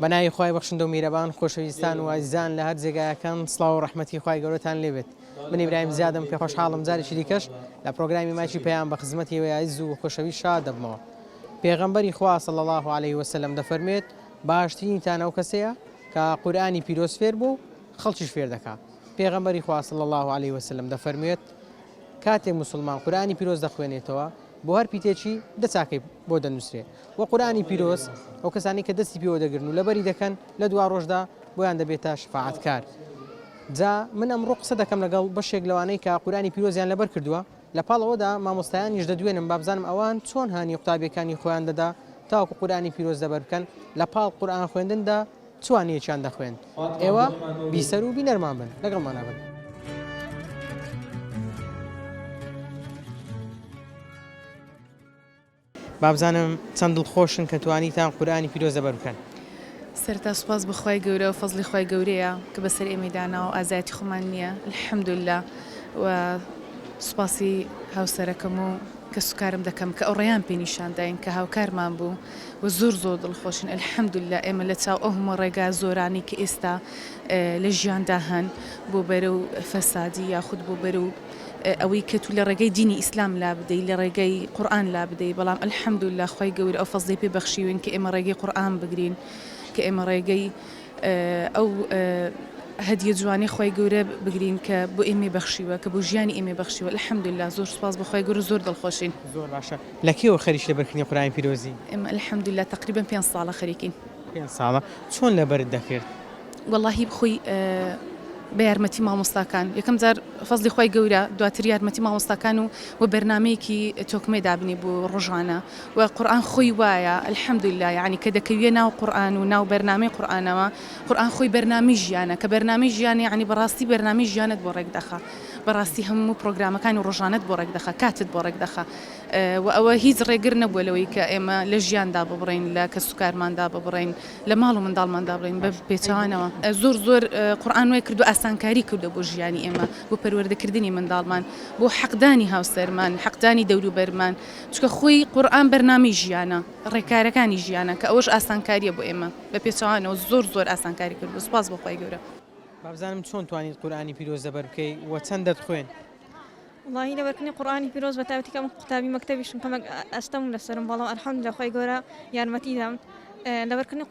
بەناوی خوای بەخشندە و میرەبان خۆشەویستان و ئازیزان لە هەر جێگایەکان سڵاو و ڕەحمەتی خوای گەورەتان لێبێت. من ئیبراهیم زیادم پێ خۆشحاڵم جارێکی دیکەش لە پرۆگرامی ماچی پەیام بە خزمەتی وێ عەزیز و خۆشەویست شاد دەبمەوە. پێغەمبەری خوا صلی الله علیه وسلم دەفەرمێت باشترینتان ئەو کەسەیە کە قورئانی پیرۆز فێر بوو خەڵکیش فێر دەکات. پێغەمبەری خوا صلی الله علیه وسلم دەفەرمێت کاتێک موسڵمان قورئانی پیرۆز دەخوێنێتەوە بۆ هەر پیتێکی دەچاکەی بۆ دەنووسرێ و قورئانی پیرۆز ئەو کەسانی کە دەستی پێوە دەگرن و لەبەری دەکەن لە دوا ڕۆژدا بۆیان دەبێتە شفاعەتکار. جا من ئەمڕۆ قسە دەکەم لەگەڵ بەشێک لەوانەی کە قورئانی پیرۆزیان لەبەر کردووە. لە پاڵەوەدا مامۆستایانیش دەدوێنم با بزانم ئەوان چۆن هانی قوتابیەکانی خۆیان دەدا تاوەکو قورئانی پیرۆز دەبەر بکەن لە پاڵ قورئان خوێندندا چوانەیەکیان دەخوێن. ئێوە بیسەر و بینەرمان بن لەگەڵمانە بن. بابزانم چەند دڵخۆشن کە توانیتان قورئانی پیرۆز دەبەر بکەن. سەرتا سوپاس بەخوای گەورە و فەزلی خوای گەورەیە کە بەسەر ئێمەدانا و ئازایەتی خۆمان نییە الحەمدوللا و سوپاسی هاوسەرەکەم و کە سوکارم دەکەم کە ئەو ڕێیان پێ نیشانداین کە هاوکارمان بوو و زۆر دڵخۆشین الحەمدوللا ئێمە لە چاو ئەو هەموو ڕێگا زۆرانی کە ئێستا لە ژیاندا هەن بۆ بەرە و فەسادی یاخود بۆ بەرە و ئەوەی کە تو لە ڕێگەی دینی ئیسلام لا بدەی لە ڕێگەی قورئان لا بدەی بەڵام الحەمدوللا خوای گەورە ئەو فەزڵی پێ بەخشیوین کە ئێمە ڕێگەی قورئان بگرین کە ئێمە ڕێگەی ئەو هەدیە جوانی خوای گەورە بگرین کە بۆ ئێمە بەخشیوە کە بۆ ژیانی ئێمە بەخشیوە الحەمدوللا زۆر سوپاس بە خوای گەورە زۆر دڵخۆشین. زۆر باشە. لە کێوە خەریک لەبەرکردنی قورئانی پیرۆزی؟ ئێمە الحەمدوللا تقریبا 5 ساڵە خەریکین. 5 ساڵە. چۆن لەبەرت دەکرد؟ وەڵاهی بخۆی بە یارمەتی مامۆستاکان یەکەم جار فەزلی خوای گەورە دواتر یارمەتی مامۆستاکان و بەرنامەیەکی تۆکمێ دابنی بۆ ڕۆژانە و قورئان خۆی وایە الحەمدوللا یعنی کە دەکەوێ ناو قورئان و ناو بەرنامەی قورئانەوە قورئان خۆی بەرنامەی ژیانە کە بەرنامەی ژیان یعنی بەڕاستی بەرنامەی ژیانت بۆ ڕێک دەخا بەڕاستی هەموو پرۆگرامەکانی ڕۆژانت بۆ ڕێک دەخا کاتت بۆ ڕێک دەخا و ئەوە هیچ ڕێگر نەبووە لەوەی کە ئێمە لە ژیاندا ببڕین لە کە سوکارماندا ببڕین لە ماڵ و منداڵماندا بڕین بە پێچەوانەوە زۆر قورئان وای کردو ئاسانکاری کردو بۆ ژیانی ئێمە بۆ پەروەردەکردنی منداڵمان بۆ حەقدانی هاوسەرمان حەقدانی دەوروبەرمان چکە خۆی قورئان بەرنامەی ژیانە ڕێکارەکانی ژیانە کە ئەوەش ئاسانکاریە بۆ ئێمە بە پێچەوانەوە زۆر ئاسانکاری کرد سوپاس بە خوای گەورە. بابزانم چۆن توانیت قورئانی پیرۆز دەبەر بکەی و چەند دەتخوێن؟ والله لەبەرکردنی قورئانی پیرۆز بە تایبەتی کەم قوتابی مەکتەبیشم کەمێک ئەستەم لەسەرم بەڵام الحەمدوللا خوای گەورە یارمەتیدام لەبەرکردنی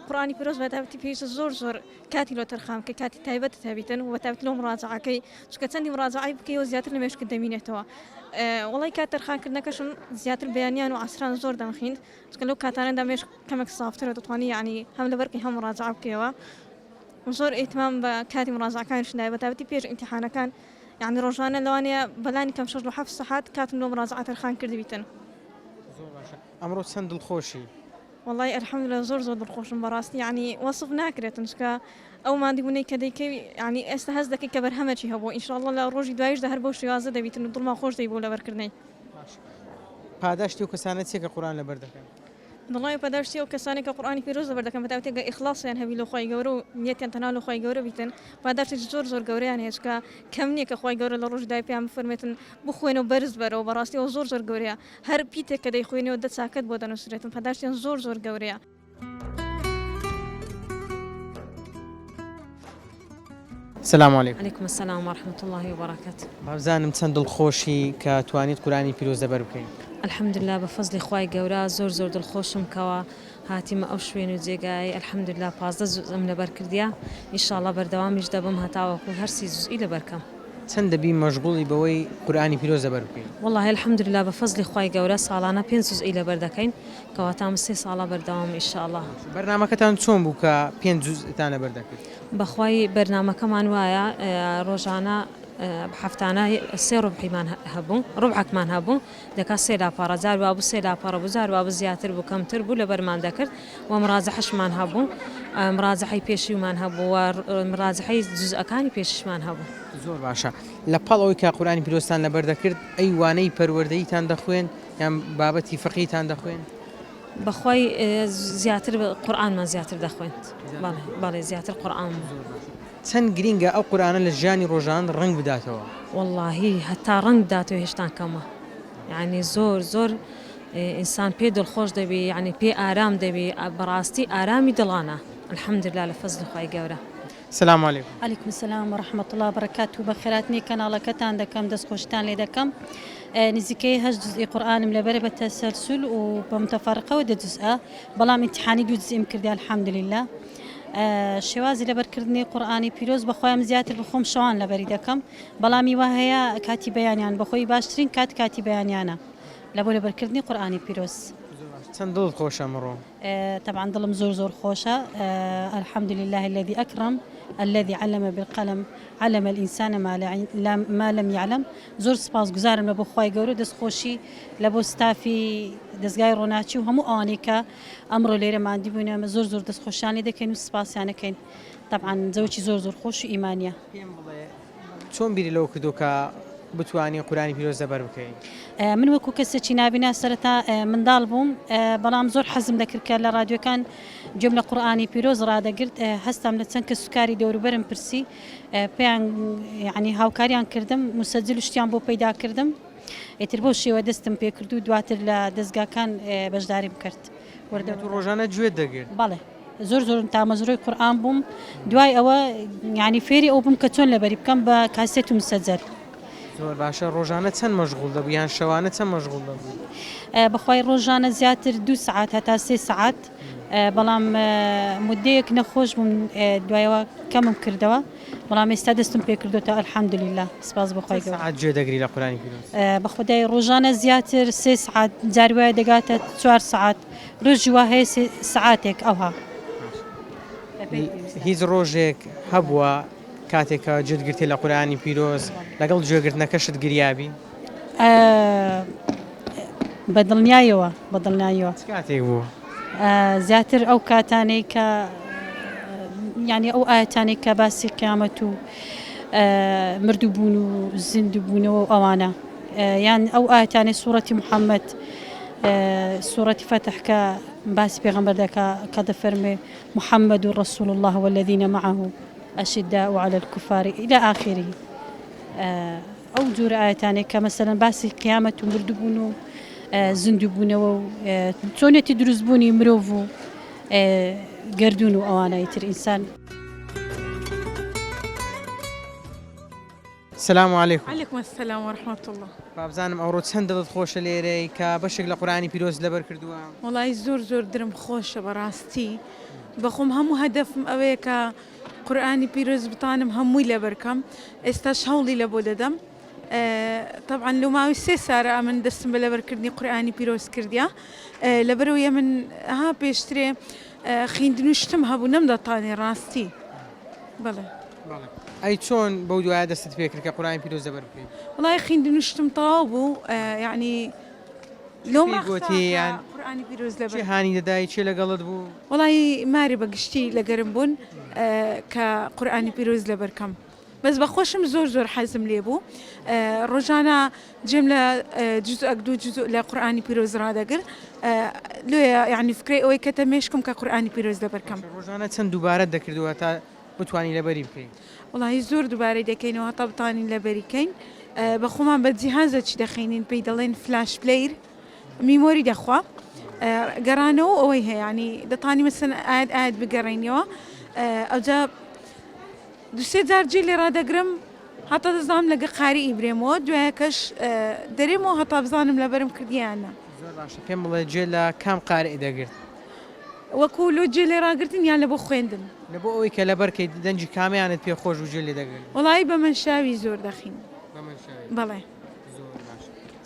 قورئانی پیرۆز بە تایبەتی پێویستە زۆر کاتی لۆ تەرخام کە کاتی تایبەتە تابیتن و بە تایبەتی لۆ مڕاجعەکەی چکە چەندی مڕاجعەی بکەی و زیاتر لە مێشکت دەمینێتەوە. وڵی کات تەرخانکردنەکەشم زیاتر بەیانیان و عەسران زۆر دەمخیند چکە لەو کاتانەدا مێشک کەمێک سافترە دەتوانی یعنی هەم لەبەرکەی هەم مڕاجعە بکەیەوە زۆر ئیتمام بە کاتی مڕاجعەکانیش دایە بە تایبەتی پێش ئیمتیحانەکان یعنی ڕۆژانە لەوانەیە بەلانی کەم 6 و 7 سەعات کاتم لۆ مڕاجعە تەرخان کردبیتن. زۆر باشە. ئەمڕۆ چەند دڵخۆشی؟ والله الحەمدوللا زۆر دڵخۆشم بەڕاستی یعنی وەصف ناکرێتن چکە ئەو مادیبوونەی کە دەیکەوی یعنی ئێستا هەست دەکەی کە بەرهەمەکی هەبوو ئینشاءالله لە ڕۆژی دوایشدا هەر بەو شێوازە دەبیتن و دڵمان خۆش دەی بۆ لەبەرکردنەی. پاداشتی و کەسانە چێ کە قورئان لەبەر دەکەن؟ دڵی پاداشتی و کەسانی کە قورئانی پیرۆز لەبەر دەکەن بە تایبەتی ئیخلاصیان هەبی لە خوای گەورە و نیەتیان تەنها لە خوای گەورە بیتن پاداشتی زۆر گەورەیان هەیە چکە کەم نییە کە خوای گەورە لە ڕۆژی دوای پێیان بفەرمێتن بخوێنە و بەرز بەرەوە بەڕاستی ئەو زۆر گەورەیە هەر پیتێک کە دەیخوێنەوە دە چاکەت بۆ دەنووسرێتن پاداشتیان زۆر گەورەیە. السلام علیکم. علیکم السلام ورحمة الله وبركاته. بابزانم چەند دڵخۆشی کە توانیت قورئانی پیرۆز دەبەر بکەین؟ الحەمدوللا بە فەزلی خوای گەورە زۆر دڵخۆشم کەوە هاتیمە ئەو شوێن و جێگای الحەمدوللا 15 جوزئم لەبەر کردیا ئینشاءالله بەردەوامیش دەبم هەتاوەکو هەرسی جوزئی لەبەرکەم. چەند دەبی مەشغوڵی بەوەی قورئانی پیرۆز دەبەر بکەین؟ والله الحەمدوللا بە فەزلی خوای گەورە ساڵانە 5 جوزئی لەبەر دەکەین کەواتە 3 ساڵە بەردەوام ئینشاءالله. بەرنامەکەتان چۆن بوو کە 5 جوزئتان لەبەر دەکرد؟ بەخوای بەرنامەکەمان وایە ڕۆژانە هەفتانە 3 ڕوبحیمان هەبوو ڕوبعەکمان هەبوو دەکات 3 لاپەڕە جار وا بوو 3 لاپەڕە بوو جار وا بوو زیاتر بوو کەمتر بوو لەبەرمان دەکرد و مڕاجعەشمان هەبوو مڕاجعەی پێشیومان هەبوو و مڕاجعەی جوزئەکانی پێشیشمان هەبوو. زۆر باشە. لە پاڵەوەی کە قورئانی پیرۆزتان لەبەر دەکرد ئەی وانەی پەروەردەییتان دەخوێن یان بابەتی فقیتان دەخوێن؟ بەخوای زیاتر قورئانمان زیاتر دەخوێن. بەڵێ زیاتر قورئان. چەند گرینگە ئەو قورئانە لە ژیانی ڕۆژان ڕنگ بداتەوە؟ واللهی هەتا ڕنگ بداتەوە هێشتا کەمە یعنی زۆر ئینسان پێ دڵخۆش دەبێ یعنی پێ ئارام دەبێ بەڕاستی ئارامی دڵانە الحمد لله لفضل خوای گەورە. سلام علیکم. علیکم السلام و رحمة الله وبركاته. بەخێراتنی کەناڵەکەتان دەکەم دەستخۆشتان لێ دەکەم. نزیکەی 8 جزئی قورئانم لەبەرە بە تەسەلسول و بە متەفەرقەوە 2 جزئە، بەڵام امتحانی 2 جزئیم کردی الحەمدولله. شێوازی لەبەرکردنی قورئانی پیرۆز بەخۆیم زیاتر بخۆم شەوان لەبەری دەکەم، بەڵامی وا هەیە کاتی بەیانیان بەخۆی باشترین کاتی بەیانیانە لە بۆ لەبەرکردنی قورئانی پیرۆز. چەند دڵت خۆشە ئەمڕۆ؟ طبعا دڵم زۆر خۆشە. الحمد لله الذي أكرم الذي علم بالقلم علم الإنسان ما لم يعلم. زۆر سپاسگوزارم لە بۆ خوای گەورە دەستخۆشی لە بۆ ستافی دەستگای ڕۆناچی و هەموو ئەوانەی کە ئەمڕۆ لێرە مادی بوونە زۆر دەستخۆشیان لێ دەکەین و سپاسیان دەکەین. طبعا زەوجی زۆر خۆش و ئیمانیە. چۆن بیری لەوە کردو کە بتوانی قورئانی پیرۆز لەبەر بکەین؟ من وەکو کەسێکی نابینا سەرەتا منداڵ بووم، بەڵام زۆر حەزم دەکرد کە لە رادیۆکان گوێم لە قورئانی پیرۆز ڕادەگرت. هەستم لە چەند کە سوکاری دەوروبەرم پرسی، پێیان یعنی هاوکاریان کردم، مسەجل شتیان بۆ پەیدا کردم، ئیتر بۆ شێوە دەستم پێ کرد و دواتر لە دەستگاکان بەشداریم کرد. ڕۆژانە گوێت دەگرت؟ بەڵێ زۆر تامەزرۆی قورئان بووم. دوای ئەوە یعنی فێری ئەو بووم کە چۆن لەبەری بکەم بە کاسێت و مسەجل. زۆر باشە. ڕۆژانە چەند مەشغوڵ دەبوو یان شەوانە چەند مەشغوڵ دەبوو؟ بەخوای ڕۆژانە زیاتر 2 سعات هەتا 3 سعات، بەڵام مدەیەک نەخۆش بووم دوایەوە کەمم کردەوە، بەڵام ئێستا دەستم پێ کردوتە الحەمدولله. سپاس بەخوای گەورە. سعات گوێ دەگری لە قورئانی پیرۆز؟ بە خودای ڕۆژانە زیاتر 3 سعات، جار وایە دەگاتە 4 سعات، ڕۆژی وا هەیە 3 سعاتێک ئەوها. هیچ ڕۆژێک هەبووە کاتێکە جێتگرتی لە قورئانی پیرۆز لەگەڵ گوێگرتنەکەشت گریابی؟ بەدڵنیایەوە کاتێک بوو؟ زیاتر ئەو کاتانەی کە یعنی ئەو ئاەتانێک کە باسی قیامەت و مردووبوون و زیندووبوونەوە و ئەوانە، یان ئەو ئاەتانەی سوورەتی محەممەد سوورەتی فەتح کە باسی پێغەمبەر دەکا کە دەفەرمێ محەممەد و رەسوول الله والذین معه أشداء على الكفار إلى آخره. أو جور آياتاني كمثلا باسي قيامة مردبون زندبون وتونيتي دروزبوني مروفو قردون أوانا يتر إنسان. السلام عليكم. عليكم السلام ورحمة الله. بابزانم ئەوڕۆ چەند دڵت خۆشە لێرەی کە بەشێک لە قورئانی پیرۆز لەبەر کردووە؟ وڵای زۆر درم خۆشە بەڕاستی. بەخۆم هەموو هەدەفم ئەوەیە کە قورئانی پیرۆز بتانم هەمووی لەبەرکەم. ئێستاش هەوڵی لە بۆ دەدەم. طبعا لە ماوەی 3 ساڵە من دەستم بە لەبەرکردنی قورئانی پیرۆز کردیا، لەبەرەوەیە من پێشترێ خوێندن و شتم هەبوو نەمدەتانێ ڕاستی. بەڵێ. ئەی چۆن بەو دوایە دەستت پێ کرد کە قورئانی پیرۆز لەبەر بکەیت؟ وڵای خوێندن و شتم تەواو بوو، یعنی لۆ گوتییان قورئانی پیرۆز لەبەر چی هانی دەدای چێ لەگەڵت بوو؟ وڵی ماری بەگشتی لەگەرم بوون کە قورئانی پیرۆز لەبەرکەم. بەس بەخۆشم زۆر حەزم لێ بوو. ڕۆژانە جێم لە جزئەک 2 جزء لە قورئانی پیرۆز ڕادەگر، لێیە یعنی فکرەی ئەوەی کە تەمێشکم کە قورئانی پیرۆز لەبەرکەم. ڕۆژانە چەند دووبارەت دەکردووە تا بتوانی لەبەری بکەین؟ وڵی زۆر دووبارەی دەکەینەوە هەتا بتانین لەبەریکەین. بە خۆمان بە جیهازە چی دەخینین پێی دەڵێن فلاش پلەیر، میمۆری دەخوا گەڕانەوە ئەوەی هەیە، ینی دەتانی مەسەن ئاەت بگەڕێنەوە. ئەوجا 2-3 جار جێ لێ ڕادەگرم هەتا دەزانم لەگە قاری ئیبرێمەوە، دوایەکەش دەرێمەوە هەتا بزانم لەبەرم کردیانە. زۆر باشە. پێم بڵێ جێ لە کام قارئ دەگرت؟ وەکو لۆ جێ لێ ڕاگرتن یان لە بۆ خوێندن؟ لە بۆ ئەوەی کە لەبەرکەیت دەنجی کامیانت پێ خۆش و جێ لێ دەگرت؟ وڵی بە منشاوی زۆر دەخین. بەڵێ.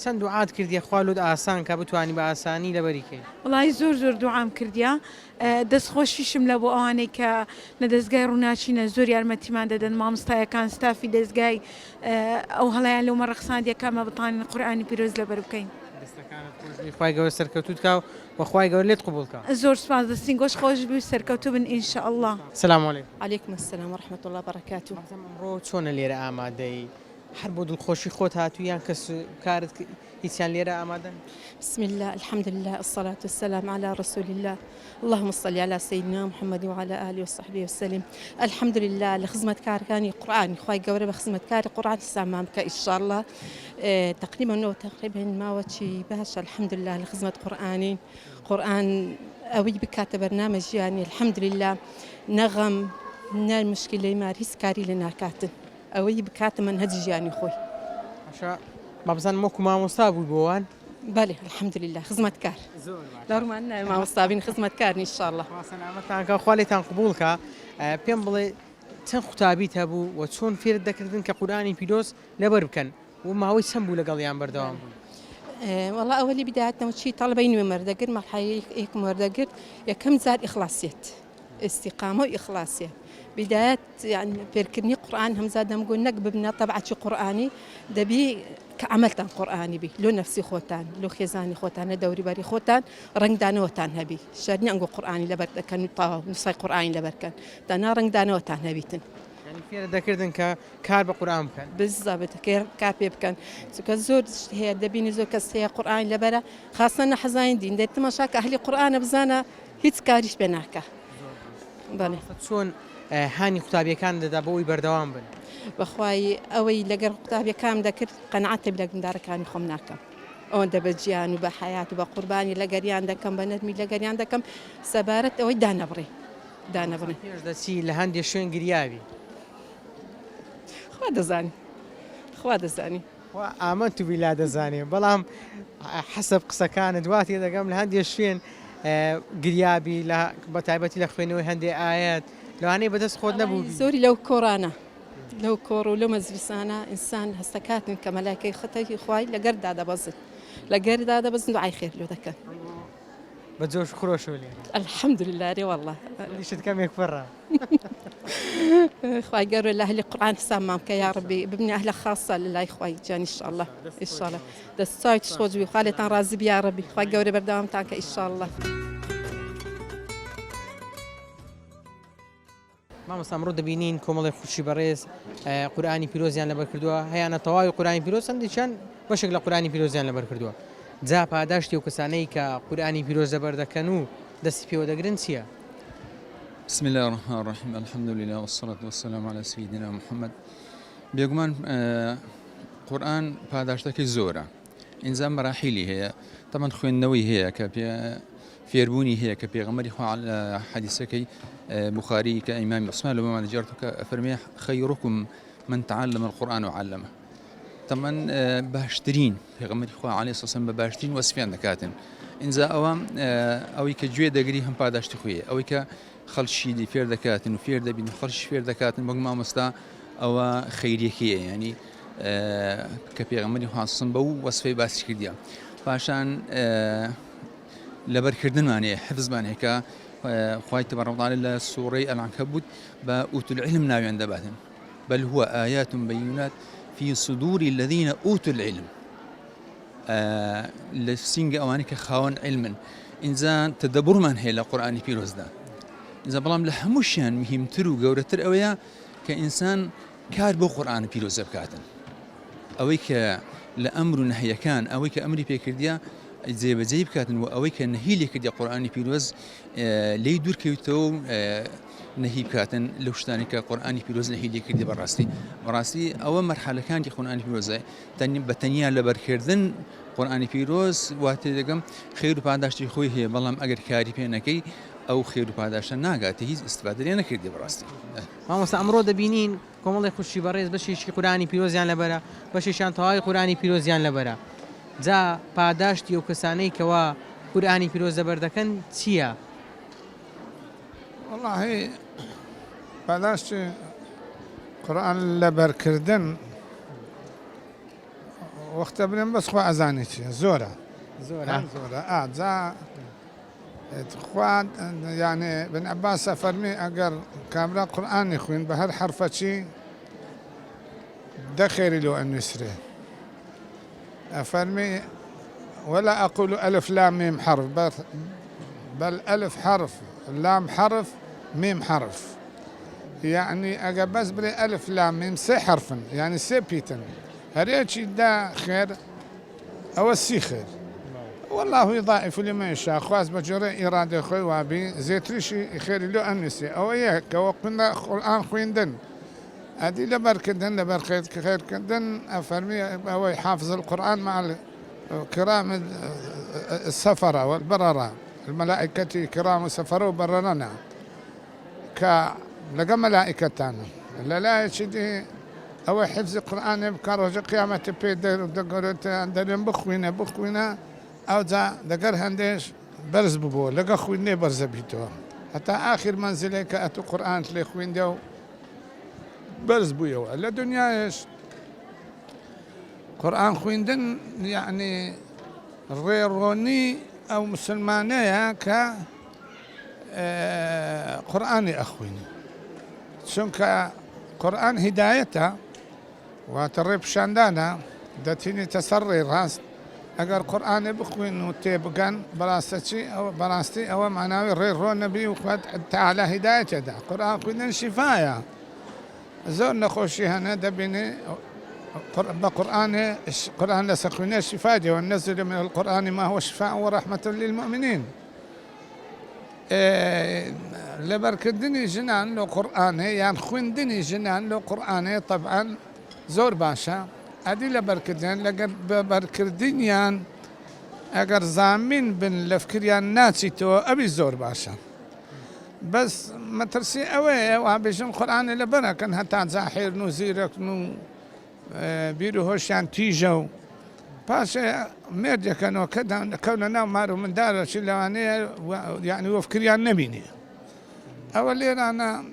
چەند دوعات کردیە خوا لۆت ئاسان کە بتوانی بە ئاسانی لەبەریکەی؟ وڵی زۆر دوعام کردیا. دەستخۆشیشم لە بۆ ئەوانەی کە لە دەستگای ڕووناچینە زۆر یارمەتیمان دەدەن، مامۆستایەکان ستافی دەستگای ئەو هەڵەیان لەو مەڕەخساندیەکەمە بتانین قورئانی پیرۆز لەبەر بکەین. خوای گەورە سەرکەوتوت کا و خوای گەورە لێت قبوڵ کا. زۆر سپاس، دەستین گۆش خۆش بی و سەرکەوتو بن ئینشاءالله. سلام علیکم. عليكم السلام ورحمة الله وبركاته. ئەمڕۆ چۆنە لێرە ئامادەی هەر بۆ دڵخۆشی خۆت هاتوو یان کەس کارت هیچیان لێرە ئامادەن؟ بسم الله الحمد لله الصلاة والسلام على رسول الله اللهم صل على سيدنا محمد وعلى آله وصحبه وسلم الحمد لله لخدمة كاركاني قرآن خواي قورة بخدمة كاري قرآن استعمامك إن شاء الله تقريبا ما وشي باش الحمد لله لخدمة قرآن أوي بكات برنامج يعني الحمد لله نغم من المشكلة ما ريسكاري لنا كاتن أوي بكات منهج يعني خوي عشاء بابزان وەکو مامۆستا بووی بۆوان؟ بله الحمد لله خدمة كار دارمان ما مصابين خدمة كار إن شاء الله سەلامەتتانکە خوا لێتان قبوڵکە پێم بڵێ چەند قوتابیت هەبوو و چۆن فێر دەکردن کە قورئانی پیرۆز لەبەر بکەن و ماوەی چەند بوو لەگەڵیان بەردەوام بوو؟ والله أولي بدايتنا وشي طلبين ومردقر مرحلة هيك مردقر يا كم زاد إخلاصيت استقامة وإخلاصية بداية يعني بيركني قرآن هم زاد هم قلنا ببنا طبعة شي قرآني دبي كعملتان قرآني بي لو نفسي خوتان لو خيزاني خوتان دوري باري خوتان رنگ دانو وتان هبي شارني أنقو قرآني لبرد كان طاو نصي قرآني لبركان دانا رنگ دانو وتان هبيتن يعني فێر دەکردن کە کار بە قورئان بکەن بالضبط كابي بكان سو زور هي دبيني زور كس هي قرآن لبرا خاصة حزاين دين ديت مشاك أهلي قرآن بزانا هيت كاريش بناكا بله چۆن هانی قوتابیەکان دەدا بۆ ئەوی بەردەوام بن؟ بەخوای ئەوەی لەگەر قوتابیەکان دەکرد قەنەعەتە بە گوندارەکانی خۆم ناکەم ئەوەندە بە گیان و بە حەیات و بە قوربانی لەگەریان دەکەم بە نەرمی لەگەریان دەکەم سەبارەت ئەوەی دانەبڕێ پێش دەچی لە هەندێک شوێن گریاوی خوا دەزانی ئامە تو بیلا دەزانێ بەڵام حەسەب قسەکانت دواتی دەگەم لە هەندێک شوێن گریابی بە تایبەتی لە خوێنەوەی هەندێک ئاەت لەوانەیە بەدەست خۆت نەبوو زۆری لەو کۆرانە لەو کۆڕ و لەو مەزریسانە ئینسان هەستەکاتن کە مەلایکەی خەتەی خوای لەگەردا دەبەزن لەگەردا دەبەزن دوعای خێر لێ دەکەن بە جۆش خۆشەوە لێ الحمد لله رێ والله شت کەمێک پڕە خوای گەورە لە ئەهلی قورئان حسابمان بکە یا ڕەبی ببنی ئەهلە خاصە لەلای خوای جان ئینشاءالله ئینشاءالله دەستای سۆزوی خوا لێتان ڕازی بی یا ڕەبی خوای گەورە بەردەوامتان کە ئینشاءالله مامۆستا ئەمڕۆ دەبینین کۆمەڵی خوشی بەڕێز قورئانی پیرۆزیان لەبەر کردووە هەیانە تەواوی قورئانی پیرۆز هەندێکیان بەشێک لە قورئانی پیرۆزیان لەبەر کردووە جا پاداشتی و کەسانەی کە قورئانی پیرۆز لەبەر دەکەن و دەستی پێوە دەگرن چییە؟ بسم الله الرحمن الرحيم الحمد لله والصلاة والسلام على سيدنا محمد بيقمان قرآن پاداشتەکەی زۆرە ئینجا مەراحیلی هەیە طبعا خوێندنەوەی هەیە کە فێربوونی هەیە کە پێغەمبەری خوا لە حەدیثەکەی بخاري كإمام عثمان لما نجرتك أفرمي خيركم من تعلم القرآن وعلمه طبعا باشترين في غمر إخوة عليه الصلاة والسلام باشترين واسفيان دكاتن إنزا أوام أوي كجوية دقري هم باداشت خوية أوي كخلشي دي فير دكاتن وفير دبين خلش فير دكاتن بقما مستا أو خيريكية يعني كبي غمر إخوة الصلاة بو واسفي باس كرديا فعشان لبركردن ماني حفظ ماني كا خوای تبارك وتعالى سورة العنكبوت بأوتوا العلم ناوي عند بعضهم بل هو آيات بينات في صدور الذين أوتوا العلم لسينج أوانك خاون علما إنزان تدبر من هي القرآن في رزدا إذا بلام لحمشان مهم ترو جورة ترأويا كإنسان كاربو قرآن في رزدا بكاتن أويك لأمر نهي كان أويك أمري بيكرديا زي بزيب كاتن وأويك نهيلي كدي قرآن بيروز لي دور كيوتو نهيب كاتن لوشتاني كقرآن بيروز نهيلي كدي براستي أول مرحلة كان دي قرآن بيروز تاني بتانيا لبركردن قرآن بيروز واتدقم خير بعداشتي خوي هي بلام أجر كاري بينكي أو خير بعداشت ناقاتي هي استفادة لنا كدي براستي مامۆستا ئەمڕۆ دەبینین کۆمەڵی خوشی بەڕێز بەشێکی قورئانی پیرۆزیان لەبەرە بەشێکیان تەواوی قورئانی پیرۆزیان لەبەرە جا پاداشتی و کەسانەی کەوا قورئانی پیرۆز لەبەر دەکەن چییە؟ والله پاداشتی قورئان لەبەرکردن وەختە بنێن بەس خوا ئەزانی چییە زۆرە جا خوا يعني بن عباس فەرمی ئەگەر کابرا قورئانی خوێن بە هەر حرفەچی دەخێری لۆ ئەنووسرێ أفرمي ولا أقول ألف لام ميم حرف بل ألف حرف لام حرف ميم حرف يعني أجابس بري ألف لام ميم سي حرفا يعني سي بيتن هريتشي دا خير أو السيخر والله يضاعف لمن يشاء خواز بجرى إرادة خوي وابي زيتريشي خير له أنسي أو إياك وقنا القرآن خويندن هذه لبركدن لبركد خير كدن أفرمي أو يحافظ القرآن مع كرام السفرة والبررة الملائكة كرام السفرة وبررنا لقى ملائكتنا لا يشدي أو حفظ القرآن يبقى رجع قيامة بيدر ودقرت عندنا بخوينا أو دقر هندش برز ببو لقى خويني برز بيتو حتى آخر منزلة كأتو قرآن تلي خوين دو برز بيو لا دنيا إيش قرآن خوين دن يعني ريروني أو مسلمانية ك قرآني أخويني شنك قرآن هدايته وتريب شاندانا دتيني تسري راس اگر قرآن بخوين وتيبقان براستي او معناوي ريرو النبي وقد تعالى هدايته ده قرآن خوين شفايا زور نخوشي هنا دبيني بقرآن قرآن لسخوين شفايا وننزل من القرآن ما هو شفاء ورحمة للمؤمنين لبركدني جنان لو قرآن يعني خويندني جنان لو قرآن طبعا زور باشا هذه لبركدين لقد بركدينيان اگر زامين بن لفكريان ناسي تو ابي زور باشا بس ما ترسي اوي وابيشن قرآن لبرك انها تزاحير نزيرك نو بيرو هوشان تيجو باشا ميرجا كانوا كذا كوننا مارو من دار شلوانية يعني وفكريان نبيني أولي أنا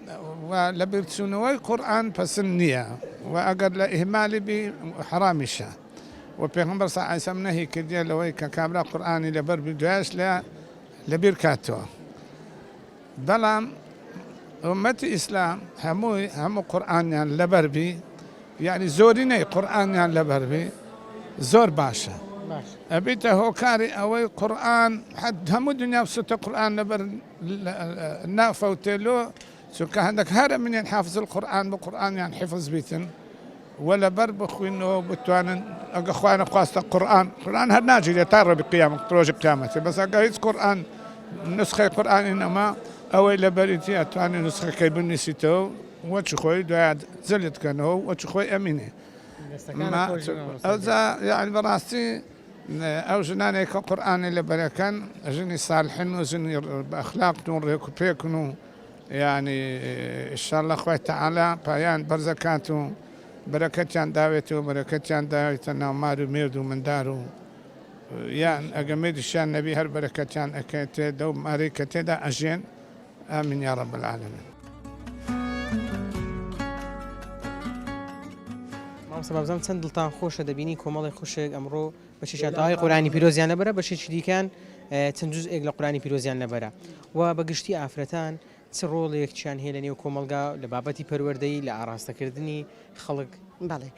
ولبرت سنوي قرآن بسنية وأقل إهمالي بحرامشة وبيغمبر صلى الله عليه وسلم نهي كديا لوي كامرا قرآني لبر بدواش لا لبركاتو بلام أمة الإسلام همو قرآن يعني لبربي يعني زوريني قرآن يعني لبربي زور باشا أبيته هو كاري أوي قرآن حد هم الدنيا بسوت قرآن نبر النافة وتلو شو كان عندك هذا من يحافظ القرآن بالقرآن يعني حفظ بيتن ولا بربخ إنه بتوان أخوان قاست القرآن هذا ناجي يتعرى بقيامة تروج قيامته بس أقايد قرآن نسخة قرآن إنما أوي لبريتي أتوان نسخة كيبني سيتو وتشخوي دواد زلت كانوا وتشخوي أمينه ما أوزا يعني براستي أو جناني كقرآن اللي بركان جني صالحين وجني بأخلاق نور بيكونوا يعني إن شاء الله أخوة تعالى بيان برزكاتو بركتان داويتو بركتان داويتنا مارو ميردو من دارو يعني أجمد الشان نبي هر بركتان أكيد دو ماري كتدا أجين آمين يا رب العالمين. سبب چەند دڵتان خۆشە دەبینی کۆمەڵی خۆشێک ئەمڕۆ بەشیشاتەوەی قورآنی پیرۆزیان لەبەرە بەشێکی دیکان چەند جوزئێک لە قورآنی پیرۆزیان لەبەرە و بەگشتی ئافرەتان چ ڕۆڵێکیان هەیە لە نێو کۆمەلگا لە بابەتی پەروەردەی لە ئاراستەکردنی خەڵک بەڵێ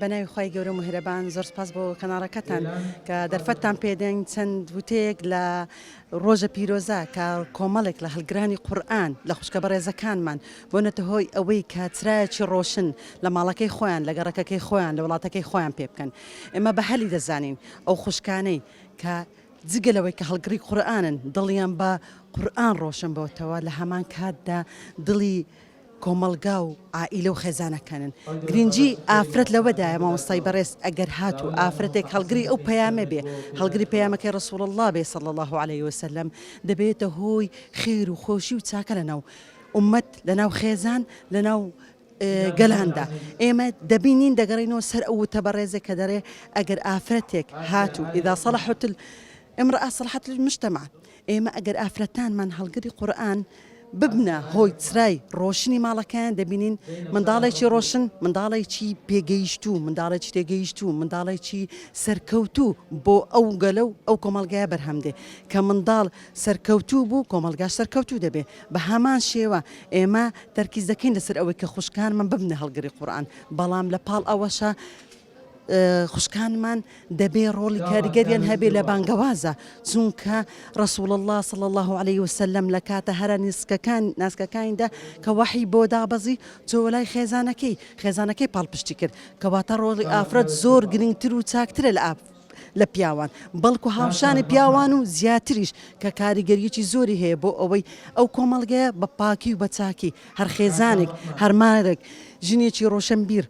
بەناوی خی گەورە مهرەبان زۆر سپاس بۆ کەناڕەکەتان کە دەرفەتتان پێدەنگ چەند وتەیەک لە ڕۆژە پیرۆزە کە کۆمەڵێک لە هەلگرانی قورئان لە خوشکە بەڕێزەکانمان بۆنەتە هۆی ئەوەی کاترایەکی ڕۆشن لە ماڵەکەی خۆیان لە گەڕەکەکەی خۆیان لە وڵاتەکەی خۆیان پێ بکەن ئێمە بە هەلی دەزانین ئەو خوشکانەی کە جگەلەوەی کە هەڵگری قورئانن دڵیان بە قورئان ڕۆشن بۆتەوە لە هەمان کاتدا دڵی کۆمەلگا و عائیلە و خێزانەکانن گرنگی ئافرەت لەوەدایە مامۆستای بەڕێز ئەگەر هاتوو ئافرەتێک هەڵگری ئەو پەیامە بێ هەڵگری پەیامەکەی ڕەسوڵ الله بێ صلی الله عليه وسلم دەبێتە هۆی خێر و خۆشی و چاکە لەناو ئومەت لەناو خێزان لەناو گەلاندا ئێمە دەبینین دەگەڕینەوە سەر ئەو وتە بەڕێزێک کە دەڕێ ئەگەر ئافرەتێک هاتوو ئیدا صلحت امرأة صلحت المجتمع ئێمە ئەگەر ئافرەتانمان هەڵگری قورئان ببنە هۆی چرای ڕۆشنی ماڵەکان دەبینین منداڵێکی ڕۆشن منداڵێکی پێگەیشتوو منداڵێکی تێگەیشتوو منداڵێکی سەرکەوتوو بۆ ئەو گەلە و ئەو کۆمەلگایە بەرهەمدێ کە منداڵ سەرکەوتوو بوو کۆمەلگاش سەرکەوتوو دەبێ بە هەمان شێوە ئێمە تەرکیز دەکەین لەسەر ئەوەی کە خوشکانمان ببنە هەڵگری قورئان بەڵام لە پاڵ ئەوەشە خوشکانمان دەبێ ڕۆڵی کاریگەریان هەبێ لە بانگەوازە چونکە ڕەسوڵ الله صلی الله عليه وسلم لە کاتە هەرە ناسکەکانیدا کە وەحی بۆ دابەزی چۆ لای خێزانەکەی پاڵپشتی کرد کەواتە ڕۆڵی ئافرەت زۆر گرنگتر و چاکترە لە پیاوان بەڵکو هاوشانی پیاوان و زیاتریش کە کاریگەریەکی زۆری هەیە بۆ ئەوەی ئەو کۆمەڵگەیە بە پاکی و بە چاکی هەر خێزانێک هەرمارێک ژنێکی ڕۆشنبیر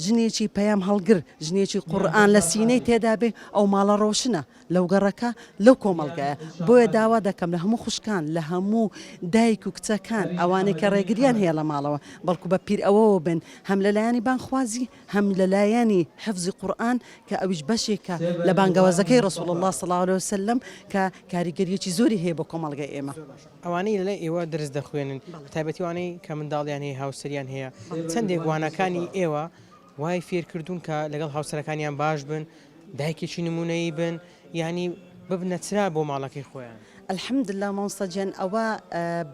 ژنێکی پەیام هەڵگر ژنێکی قورئان لە سینەی تێدا بێ ئەو ماڵە ڕۆشنە لەو گەڕەکە لەو کۆمەڵگایە بۆیە داوا دەکەم لە هەموو خوشکان لە هەموو دایک و کچەکان ئەوانەی کە ڕێگریان هەیە لە ماڵەوە بەڵکو بە پیر ئەوەوە بن هەم لەلایەنی بانخوازی هەم لەلایەنی حفظی قورئان کە ئەویش بەشێکە لە بانگەوازەکەی ڕسوول الله صلی الله عليه وسلم کە کاریگەریەکی زۆری هەیە بۆ کۆمەڵگەی ئێمە ئەوانەی لە ئێوە دەرس دەخوێنن تایبەتیوانەی کە منداڵیان هەیە هاوسەریان هەیە چەندێک وانەکانی ئێوە وای فێرکردوون کە لەگەڵ هاوسەرەکانیان باش بن دایکێکی نمونەیی بن یعنی ببنە چرا بۆ ماڵەکەی خۆیان الحەمدلله مامۆستاجیان ئەوە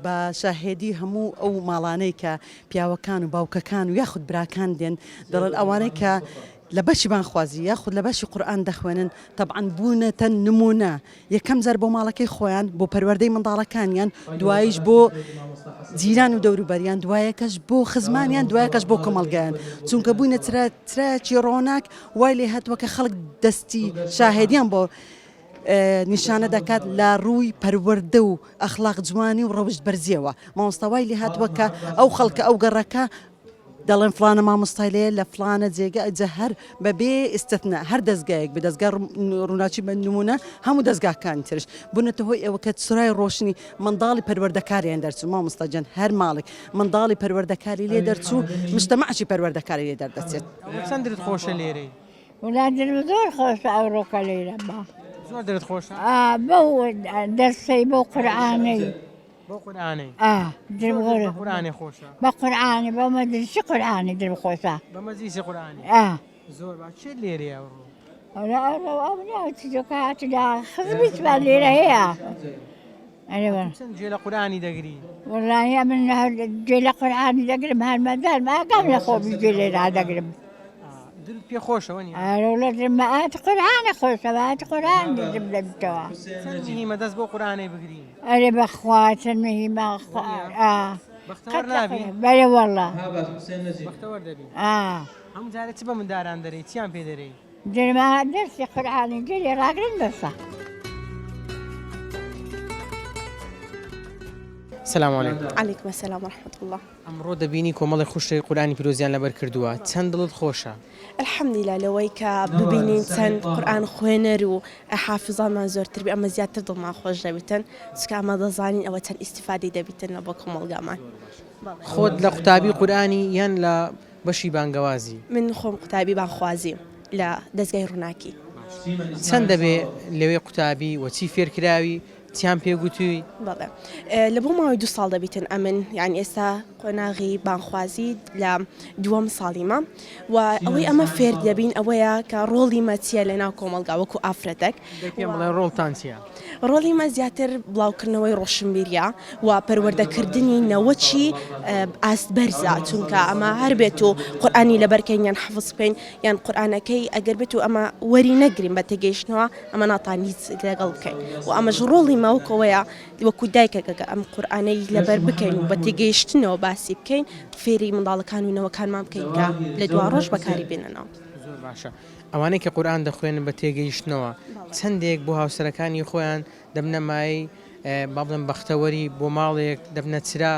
بە شاهێدی هەموو ئەو ماڵانەی کە پیاوەکان و باوکەکان و یاخود براکان دێن دەڵێن ئەوانەی کە لە بەشی بانخوازی یاخود لە بەشی قورئان دەخوێنن طبعاً بوونەتە نمونە یەکەم جار بۆ ماڵەکەی خۆیان بۆ پەروەردەی منداڵەکانیان دوایش بۆ جیران و دەوروبەریان دوایەکەش بۆ خزمانیان دوایەکەش بۆ کۆمەڵگەیان چونکە بووینە ترایەکی ڕۆناک وای لێ هاتووە کە خەڵک دەستی شاهێدیان بۆ نیشانە دەکات لە ڕووی پەروەردە و ئەخلاق جوانی و ڕەوشت بەرزیەوە مامۆستاوای لێ هاتووە کە ئەو خەڵکە ئەو گەڕەکە دەڵێن فلانە مامۆستای لێ لە فلانە جێگە هەر بەبێ ئستثنا هەر دەستگایەک بە دەستگا ڕووناچی بە نمونە هەموو دەستگاکانی ترش بوونەتە هۆی ئەوە کە سورای ڕۆشنی منداڵی پەروەردەکاریان دەرچوو مامۆستاجان هەر ماڵێک منداڵی پەروەردەکاری لێ دەرچوو مجتەمەعی پەروەردەکاری لێ دەردەچێت چەندت خۆشە لێرەی ولا دڵم زۆر خۆشە ئەوڕۆکە لێرە بە زۆر دەرت خۆشە بەو دەرسەی بۆ قورئانەی بۆ قورئانەی قورئانی خۆشە بە قورئانی بە مەدرسە قورئانی دڵم خۆشە بە مەجلیسی قورئانی زۆر باش چێت لێرەیە ئەوڕۆ ئەوڕۆ خزمیت بە لێرە هەیە چەند جێ لە قورئانی دەگری وەڵڵاهی من جێ لە قورئانی دەگرم هەرمەدار ماکەم لە خۆمی جێ لێرا دەگرم دلت پێ خۆشەوە نیە ئەوڵەتم مەئات قورئانە خۆشە مەئات قورئان دەجم لەبتەوە هیمە دەست بۆ قورئانەی بگرین ئەرێ بەخوا چەند مهمە بەختەوەر نابی بەڵێ وەڵڵا بەختەوەر دەبی هەموو جارێک چ بە منداران دەرەی چیان پێ دەرەی دەرما دەرسی قورئانی گەلێ ڕاگرن بەسە سلام علیکم علیکم السلام ورحمة الله ئەمڕۆ دەبینی کۆمەڵی خوشی قورئانی پیرۆزیان لەبەر کردووە چەند دڵت خۆشە الحەمدلله لەوەی کە ببینین چەند قورئان خوێنەر و حافزانمان زۆرتر بێ ئەمە زیاتر دڵمان خۆش دەبێتن چکە ئەمە دەزانین ئەوە چەند ئیسیفادەی دەبێتن لە بۆ کۆمەڵگامان خۆت لە قوتابی قورئانی یان لە بەشی بانگەوازی من خۆم قوتابی بانخوازی لە دەستگای ڕووناکی چەند دەبێ لەوێ قوتابی وەچی فێرکراوی چیان پێگوتووی بەڵێ لە بۆ ماوەی 2 ساڵ دەبێتن ئەمن یعنی ئێستا قۆناغی بانخوازی لە دووەم ساڵیمە و ئەوەی ئەمە فێر دەبین ئەوەیە کە ڕۆڵی مەچیە لە ناو کۆمەڵگا وەکو ئافرەتێک پێم بڵێ ڕۆڵتان چییە ڕۆڵی مە زیاتر بڵاوکردنەوەی ڕۆشنبیریە و پەروەردەکردنی نەوەچی ئاستبەرزە چونکە ئەمە هەر بێت و قورئانی لەبەرکەین یان حەفظ بکەین یان قورئانەکەی ئەگەر بێت و ئەمە وەری نەگرین بە تێگەیشتنەوە ئەمە ناتوان هیچ لەگەڵ بکەین و ئەمەش ڕۆڵی ماوەکەوەیە وەکو دایکەکە ئەم قورئانەی لەبەر بکەین و بە تێگەیشتنەوە باسی بکەین فێری منداڵەکان و نەوەکانمان بکەین کە لە دوا ڕۆژ بەکاری بێنەوە زۆر باشە ئەوانەی کە قورئان دەخوێنن بە تێگەیشتنەوە چەندێک بۆ هاوسەرەکانی خۆیان دەبنە مای با بڵێن بەختەوەری بۆ ماڵێک دەبنە چرا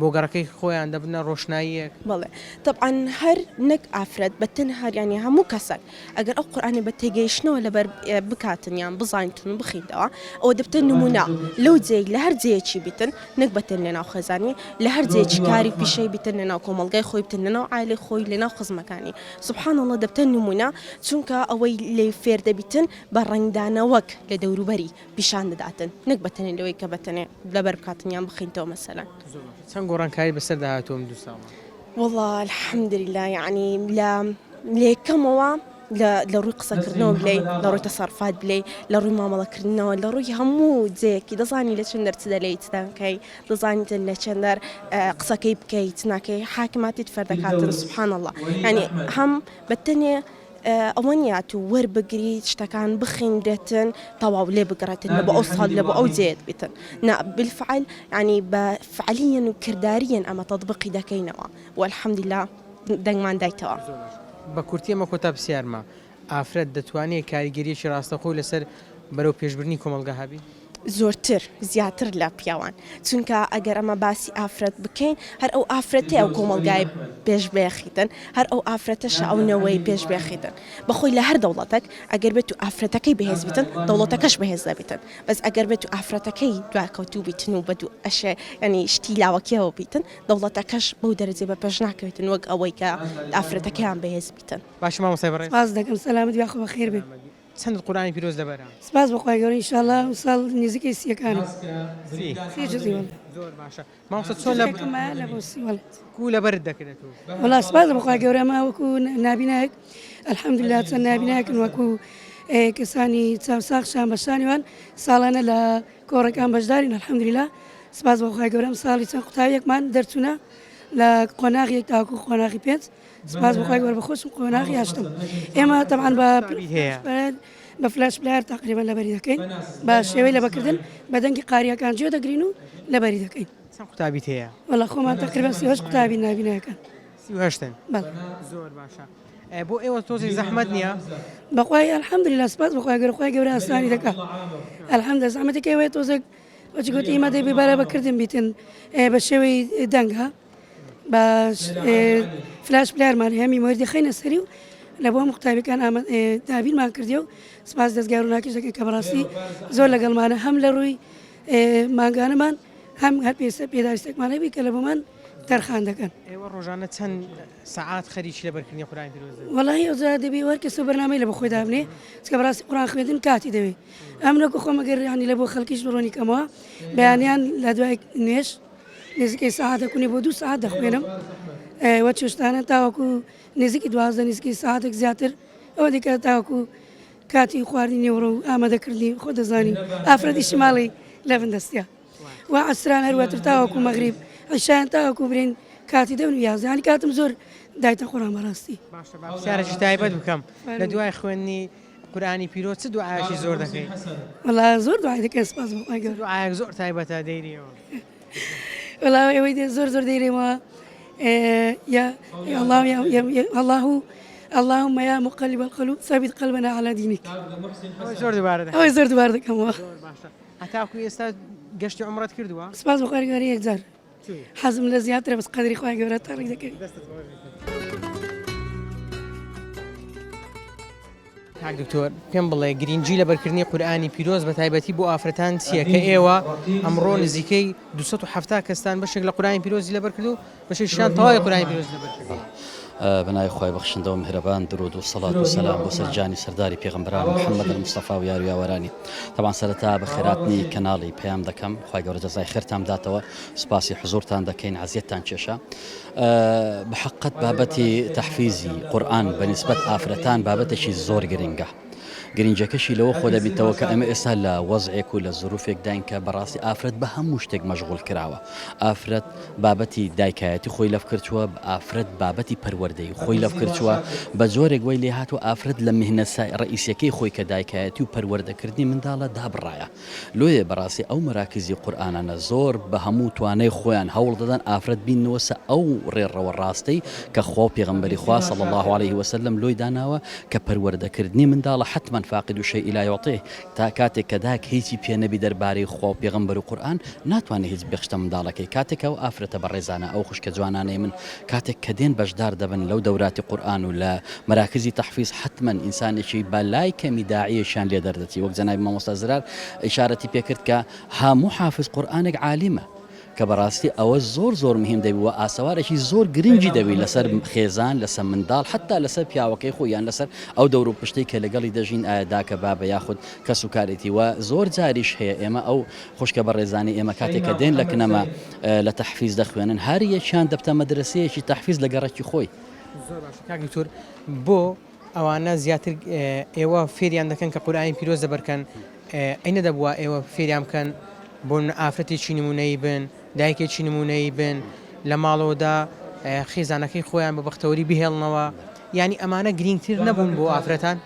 بۆ گەڕەکەی خۆیان دەبنە ڕۆشناییەک بڵێ طبعاً هەر نەک ئافرەت بە تەنها ینی هەموو کەسێک ئەگەر ئەو قورئانی بە تێگەیشتنەوە لەبەر بکاتن یان بزانیتن و بخینەوە ئەوە دەبتە نمونە لەو جێی لە هەر جێیەکی بیتن نەک بەتەن لەناو خێزانی لە هەر جێیەکی کاری پیشەی بیتن لەناو کۆمەڵگای خۆی بتن لەناو عایلەی خۆی لەناو خزمەکانی سوبحان الله دەبتە نمونە چونکە ئەوەی لێ فێر دەبیتن بە ڕنگدانەوەک لە دەوروبەری پیشان دەداتن نەک بەتەنێ لەوەی کە بەتەنێ لەبەر بکاتن یان بخینەوە مەسەلەن چەند گۆڕانکاری بەسەر داهاتووم 2 ساڵ والله الحەمدلله یعنی لە یەکەمەوە لە ڕووی قسەکردنەوە بلێ لە ڕووی تەسەڕفات بلێ لە ڕووی مامەڵەکردنەوە لە ڕووی هەموو جەیەکی دەزانی لە چەند دەرچ دەلێیت دەنکەی دەزانیتن لە چەند دەر قسەکەی بکەیت ناکەی حاکماتیت فەردەکاتن سبحان الله ینی هەم بەتەنێ ئەوە نیات و وەربگری شتەکان بخیندێتن تەواو لێ بگڕێتن لە بە ئەو ساڵ لە بە ئەو جێت بیتن بالفعل ینی بە فعلیەن و کرداریەن ئەمە تەطبیقی دەکەینەوە والحەمدلله دەنگمان دایتەوە بە کورتی ئەمە کۆتا پرسیارمە ئافرەت دەتوانێت کاریگەریەکی ڕاستەخۆ لەسەر بەرەو پێشبردنی کۆمەلگا هەبی؟ زۆرتر زیاتر لە پیاوان چونکە ئەگەر ئەمە باسی ئافرەت بکەین هەر ئەو ئافرەتێ ئەو کۆمەلگای پێش بێخیتن هەر ئەو ئافرەتەش ئەوەوەی پێش بێخیتن بەخۆی لە هەر دەوڵەتێک ئەگەر بێت و ئافرەتەکەی بەهێز بیتن دەوڵەتەکەش بەهێز دەبیتن بەس ئەگەر بێت و ئافرەتەکەی دواکەوتوو بیتن و بەدوو ئەشێ ینی شتی لاوەکیەوە بیتن دەوڵەتەکەش بەو دەرەجێ بە پێش ناکەوێتن وەک ئەوەی کە ئافرەتەکەیان بەهێز بیتن. باش مامۆستای بەڕێز سپاس دەکەم سەلامت یاخۆ بەخێر بێت. چەند قورآانی پیرۆز دەبەرە؟ سپاس بەخوای گەورە ئینشاءالله ساڵ نزیکەی سیەکانە. سی جزئی والله. زۆر باشە. مامۆستا چۆن لە بۆ سی والله. کو لەبەرت دەکرێتەوە؟ والله سپاس بەخوای گەورە ئەمە وەکو نابینایەک الحەمدوللا چەند نابینایەکن وەکو کەسانی چاوساخشان بەشانیوان ساڵانە لە کۆڕەکان بەشدارین الحەمدوللا. سپاس بەخوای گەورە ئەم ساڵی چەند قوتابیەکمان دەرچوونە لە قۆناغیەک تاوەکو قۆناغی 5 سپاس بەخوای گەورە بەخۆشم قۆناغی 8م. ئێمە تەبعاً بە فلاش پلەیەر تقریبا لەبەری دەکەین بە شێوەی لەبەکردن بە دەنگی قاریەکان جێ دەگرین و لەبەری دەکەین. چەند قوتابیت هەیە؟ وەڵا خۆمان تقریبا 38 قوتابی نابینایەکان. 38 بەڵێ. زۆر باشە. بۆ ئێوە تۆزی زەحمەت نییە؟ بەخوای الحەمدوللا سپاس بەخوای گەورە خۆی گەورە ئاسانی دەکات. الحەمدوللا زەحمەتێکی ئەوەیە تۆزێک وەچی گوتی ئێمە دەبێ بەرە بەکردن بیتن بە شێوەی دەنگە بە فلاش پلەیەرمان هەیە میمۆری دەخەینە سەری و لە بۆ قوتابیەکان دابینمان کردیە و سپاس دەستگار و ناکەش دەکەن کە بەڕاستی زۆر لەگەڵمانە هەم لە ڕووی ماگانەمان هەم هەر پێداویستێکمان هەبی کە لە بۆمان تەرخان دەکەن. ئێوە ڕۆژانە چەند سەعات خەریکی لەبەرکردنی قورآانی پیرۆز دەبن؟ وەڵاهی ئەوجا دەبێ وەر کەسە بەرنامەی لە بە خۆی دابنێ چکە بەڕاستی قورآن خوێندن کاتی دەوێت. ئەم نەکو خۆم ئەگەر ینی لە بۆ خەڵکیش ڕۆنی کەمەوە بەیانیان لە دوای نوێژ نزیکەی ساعاتێکونی بۆ 2 ساعت دەخوێنم وە چێشتانە تاوەکو نزیکی 12 نزیکی ساعتێک زیاتر ئەوە دیکە تاوەکو کاتی خواردنی نێوڕە و ئامادەکردنی خۆ دەزانی ئافرەتی شماڵی لە بندەستیا و عەسران هەروەتر تاوەکو مەغریب عیشایان تاوەکو برین کاتی دەون و یازانی کاتم زۆر دایتە قورآن بەڕاستی. باشە پرسیارێکی تایبەت بکەم لە دوای خوێندنی قورآانی پیرۆز چ دوعایەکی زۆر دەکەی؟ وەڵا زۆر دوعای دەکەم سپاس بەخوای گەورە. دوعایەک زۆر تایبەتە دەیریەوە. وەڵا ئێوەی زۆر زۆر دەیرێمەوە يا الله الله اللهم يا مقلب القلوب ثبت قلبنا على دينك. زۆر دووبارە دەکەمەوە. هەتاکو ئێستا گەشتی عومرەت کردووە؟ سپاس بەخوای گەورە یەکجار حەزم لە زیاترە بەس قەدری خوای گەورە تاڕی دەکەی. کاک دکتۆر پێم بڵێ گرنگی لەبەرکردنی قورآانی پیرۆز بە تایبەتی بۆ ئافرەتان چییە کە ئێوە ئەمڕۆ نزیکەی 270 کەستان بەشێک لە قورآانی پیرۆزی لەبەر کردو بەشێکیان تەواوی قورآانی پیرۆز لەبەر کردو. بنای خوای بەخشندە و میهرەبان درود و سەڵات و سەلام بۆ سەرجانی سەرداری پێغەمبەران محەممەد المستەفا و یار و یاوەرانی. طبعا سەرەتا بە خێراتنی کەناڵی پەیام دەکەم خوای گەورە جەزای خێرتان بداتەوە سوپاسی حزورتان دەکەین عەزیەتتان کێشە. بەحەقەت بابەتی تەحفیزی قورئان بەنسبەت ئافرەتان بابەتێکی زۆر گرنگە. گرنجەکەشی لەوە خۆ دەبیتەوە کە ئەمە ئێستا لە وەزعێک و لە زروفێک داین کە بەڕاستی ئافرەت بە هەموو شتێک مەشغوڵ کراوە. ئافرەت بابەتی دایکایەتی خۆی لەف کردووە، ئافرەت بابەتی پەروەردەی خۆی لەف کردووە، بە جۆرێک وی لێ هاتووە ئافرەت لە میهنە ڕئیسیەکەی خۆی کە دایکایەتی و پەروەردەکردنی منداڵە دابڕایە. لۆیە بەڕاستی ئەو مەراکزی قورئانانە زۆر بە هەموو توانای خۆیان هەوڵ دەدەن ئافرەت بینەوەسە ئەو ڕێڕەوە ڕاستەی کە خوا پێغەمبەری خوا صلی الله عليه وسلم لۆی داناوە کە پەروەردەکردنی منداڵە حتما فاقد شيء لا يعطيه. تا کاتێک کە داک هیچی پێ نەبی دەربارەی خوا و پێغەمبەر و قورئان ناتوانێت هیچ بێخشتە منداڵەکەی. کاتێک ئەو ئافرەتە بەڕێزانە ئەو خوشکە جوانانەی من کاتێک کە دێن بەشدار دەبن لەو دەوراتی قورئان و لە مەراکزی تەحفیز حتما ئینسانێکی بەلای کەمی داعیەشان لێ دەردەچی. وەک جەنابی مامۆستا زرار ئیشارەتی پێکرد کە هەموو حافظ قورئانێک عالیمە کە بەڕاستی ئەوە زۆر زۆر مهم دەبی و ئاسەوارێکی زۆر گرنگی دەبی لەسەر خێزان لەسەر منداڵ حتا لەسەر پیاوەکەی خۆیان لەسەر ئەو دەور و پشتەی کە لەگەڵی دەژین ئایداکە بابە یاخود کەس و کارێتی و زۆر جاریش هەیە ئێمە ئەو خوشکە بەڕێزانی ئێمە کاتێک کە دێن لە کنەمە لە تەحفیز دەخوێنن هەر یەکیان دەبتە مەدرسەیەکی تەحفیز لە گەڕەکی خۆی. زۆر باش کاک دکتۆر بۆ ئەوانە زیاتر ئێوە فێریان دەکەن کە قورئانی پیرۆز دەبەرکەن ئەینە دەبووە ئێوە فێریان بکەن بۆ ئافرەتێکی نمونەیی بن دایکێکی نمونەیی بن لە ماڵەوەدا خێزانەکەی خۆیان بە بەختەوەری بهێڵنەوە یعنی ئەمانە گرنگتر نەبوون بۆ ئافرەتان؟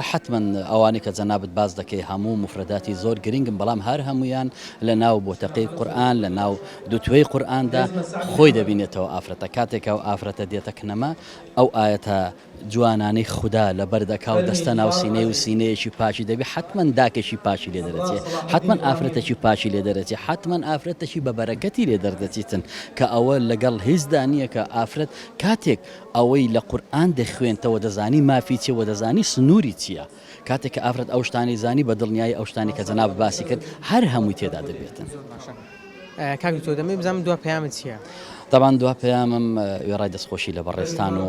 حتما ئەوانی کە جەنابەت باز دەکەی هەموو مفرداتی زۆر گرنگن بەڵام هەر هەمویان لە ناو بۆتەقەی قورئان لە ناو دوتوێی قورئاندا خۆی دەبینێتەوە ئافرەتە کاتێکە و ئافرەتە دێتە کنەما ئەو ئاەتە جوانانەی خوددا لە بەردەکا و دەستە ناو سینەی و سینەیەکی پاچی دەبێت حتمما داکێکی پاچی لێ دەرەچێت حتمما ئافرەتێکی پاچی لێ دەرەچێت حتمما ئافرەتێکی بە بەرەکەتی لێ دەردەچیتن کە ئەوە لەگەڵ هیچدا نییە کە ئافرەت کاتێک ئەوەی لە قورئان دەخوێنتەوە دەزانی مافی چیە دەزانی سنووری چییە کاتێک کە ئافرەت ئەو شتانی زانی بە دڵنیایی ئەو شتانی کە جەناب باسی کرد هەر هەمووی تێدا دەبێتن. کاک تۆ دەمێ بزانم دوا پەیامت چییە؟ طبعا دوا پەیامم وێڕای دەستخۆشی لە بەڕێستان و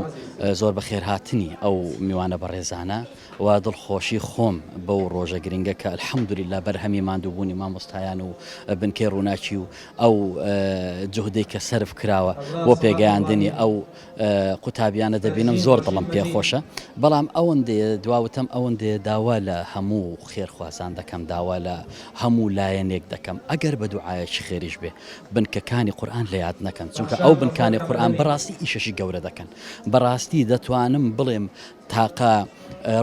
زۆر بەخێرهاتنی ئەو میوانە بەڕێزانە و دڵخۆشی خۆم بەو ڕۆژە گرنگە کە الحەمدولیلا بەرهەمی ماندووبوونی مامۆستایان و بنکەی ڕووناچی و ئەو جوهدەی کە سەرف کراوە بۆ پێگەیاندنی ئەو قوتابیانە دەبینم زۆر دڵم پێخۆشە بەڵام ئەوەندێ دواوتم ئەوەندێ داوا لە هەموو خێرخوازان دەکەم داوا لە هەموو لایەنێک دەکەم ئەگەر بە دوعایەکی خێریش بێ بنکەکانی قورئان لە یاد نەکەن چونکە ئەو بنکانی قورئان بەڕاستی ئیشەشی گەورە دەکەن بەڕاستی دەتوانم بڵێم تاقا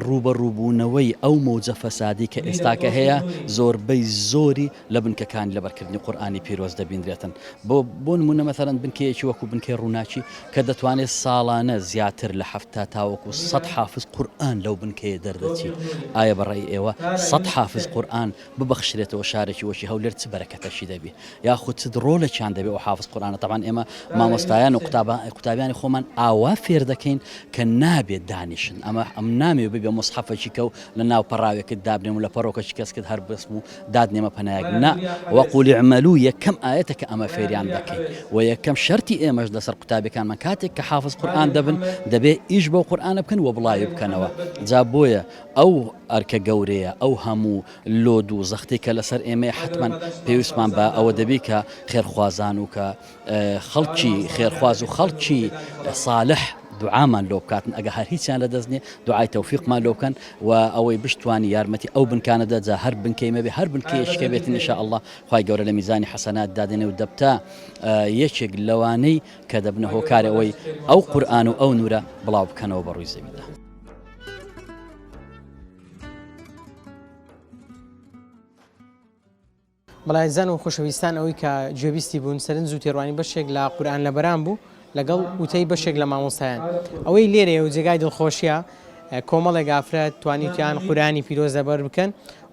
ڕوبەڕووبوونەوەی ئەو مەوجە فەسادی کە ئێستاکە هەیە زۆربەی زۆری لە بنکەکان لەبەرکردنی قورئانی پیرۆز دەبیندرێتن بۆ نمونە مەثەڵەن بنکەیەکی وەکو بنکەی ڕووناچی کە دەتوانێت ساڵانە زیاتر لە 70 تاوەکو 100 حافظ قورئان لەو بنکەیە دەردەچی ئایا بەڕێی ئێوە 100 حافظ قورئان ببەخشرێتەوە شارێکی وەشی هەولێر چ بەرەکەتەشی دەبێ یاخود چ ڕۆڵێکیان دەبێت ئەو حافظ قورئانە طبعاً ئێمە مامۆستایان و قوتابیانی خۆمان ئاوا فێر دەکەین کە نابێت دانیشن ئەم نامێ ببێ مصحفێکی کە و لە ناو پەڕاوێکت دابنێم و لە پەڕۆکەشی کەس کرد هەر بسم و دادنێمە پەنایەک نا وەقولی عملو یەکەم ئاەتە کە ئەمە فێریان دەکەین و یەکەم شەرتی ئێمەش لەسەر قوتابەکانمان کاتێک کە حافظ قورئان دەبن دەبێ ئیش بۆ قورئانە بکەن و بڵاوی بکەنەوە جا بۆیە ئەو ئەرکە گەورەیە ئەو هەموو لۆد و زەختی کە لەسەر ئێمە حتمما پێویستمان بە ئەوە دەبێت کە خێرخوازان و کە خەڵکی خێرخواز و خەڵکی صالح دوعامان لۆ بکاتن ئەگە هەر هیچیان لە دەستنێ دوعای تەوفیقمان لۆ بکەن و ئەوەی بشتوانی یارمەتی ئەو بنکانەدا جا هەر بنکەی مەبێ هەر بنکەیەشکە بێتن ئینشاءالله خوای گەورە لە میزانی حەسەنات دادێنێ و دەبتا یەکێک لەوانەی کە دەبنە هۆکارە ئەوەی ئەو قورئان و ئەو نورە بڵاو بکەنەوە بە ڕووی زەویدا. بەڵایزان و خۆشەویستان ئەوەی کە گوێبیستی بوون سەرنج و تێڕوانی بەشێک لە قورئان لە بەران بوو لەگەڵ وتەی بەشێک لە مامۆستایان ئەوەی لێرەیە و جێگای دڵخۆشیە کۆمەڵێک ئافرەت توانیتیان قورئانی پیرۆز لەبەر بکەن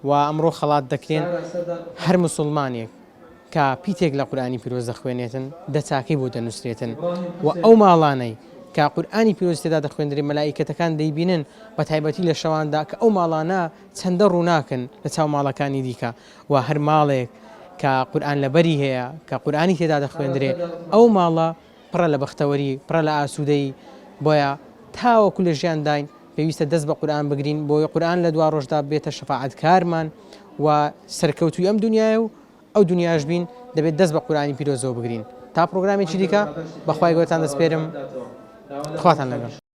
و ئەمڕۆ خەڵات دەکرێن هەر موسڵمانێک کە پیتێک لە قورئانی پیرۆز دەخوێنێتن دەچاکەی بۆ دەنووسرێتن و ئەو ماڵانەی کە قورئانی پیرۆز تێدا دەخوێندرێ مەلائیکەتەکان دەیبینن بە تایبەتی لە شەواندا کە ئەو ماڵانە چەندە ڕووناکن لە چاو ماڵەکانی دیکە و هەر ماڵێک کە قورئان لەبەری هەیە کە قورئانی تێدا دەخوێندرێ ئەو ماڵە پڕە لە بەختەوەری پڕە لە ئاسوودەی بۆیە تاوەکو لە ژیان داین پێویستە دەست بە قورئان بگرین بۆی قورئان لە دوا ڕۆژدا بێتە شەفاعەتکارمان و سەرکەوتوی ئەم دنیایە و ئەو دنیاش بین دەبێت دەست بە قورئانی پیرۆزەوە بگرین تا پرۆگرامێکی دیکە بەخوای گەورەتان دەسپێرم خواتان لەگەڵ.